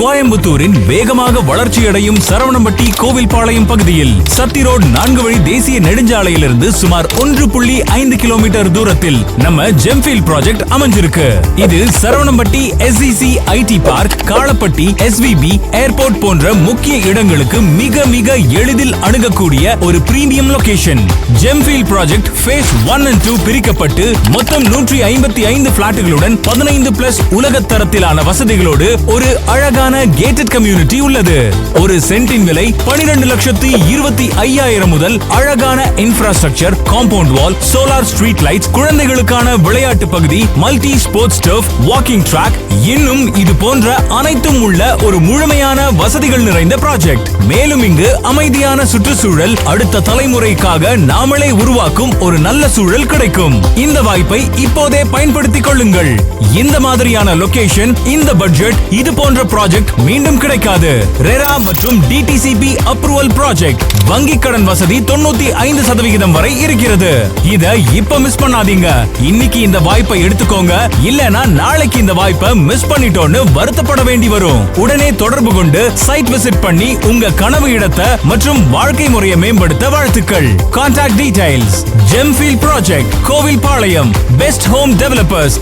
கோயம்புத்தூரின் வேகமாக வளர்ச்சியடையும் சரவணம்பட்டி கோவில்பாளையம் பகுதியில் சத்தி ரோட் 4 வழி தேசிய நெடுஞ்சாலையிலிருந்து சுமார் 1.5 கிலோமீட்டர் தூரத்தில் நம்ம ஜெம்ஃபீல்ட் ப்ராஜெக்ட் அமைஞ்சிருக்கு. இது Saravanampatti SEC IT park, Kalapatti SVB airport போன்ற முக்கிய இடங்களுக்கு மிக மிக எளிதில் அணுகக்கூடிய ஒரு premium location. Gemfield project phase 1 and 2 பிரிக்கப்பட்டு மொத்தம் 155 பிளாட்டுகளுடன் 15+ உலக தரத்திலான வசதிகளோடு ஒரு அழகான கேட்டட் கம்யூனிட்டி உள்ளது. ஒரு சென்டின் விலை 12,25,000 முதல் அழகான infrastructure, compound wall, solar street lights, குழந்தைகளுக்கான விளையாட்டு பகுதி, multi sports turf, walking track, இன்னும் இது போன்ற அனைத்தும் உள்ள ஒரு முழுமையான வசதிகள் நிறைந்த ப்ராஜெக்ட். மேலும் இங்கு அமைதியான சுற்றுச்சூழல், அடுத்த தலைமுறைக்காக நாமளே உருவாக்கும் ஒரு நல்ல சூழல் கிடைக்கும். இந்த வாய்ப்பை இப்போதே பயன்படுத்திக் கொள்ளுங்கள். இந்த மாதிரியான லொகேஷன், இந்த பட்ஜெட், இது போன்ற ப்ராஜெக்ட் மீண்டும் கிடைக்காது. ரெரா மற்றும் DTCP அப்ரூவல் ப்ராஜெக்ட். வங்கி கடன் வசதி 95% வரை இருக்கிறது. இத இப்ப மிஸ் பண்ணாதீங்க. இன்னைக்கு இந்த வாய்ப்பை எடுத்துக்கோங்க. இல்லனா நாளைக்கு இந்த வாய்ப்பை மிஸ் பண்ணிட்டோன்னு வருத்தப்பட வேண்டி வரும். உடனே தொடர்பு கொண்டு சைட் விசிட் பண்ணி உங்க கனவு இடத்தை மற்றும் வாழ்க்கை முறையை மேம்படுத்த வாழ்த்துக்கள். Contact details: ஜெம்ஃபீல்ட் project, Kovilpalayam, best home developers.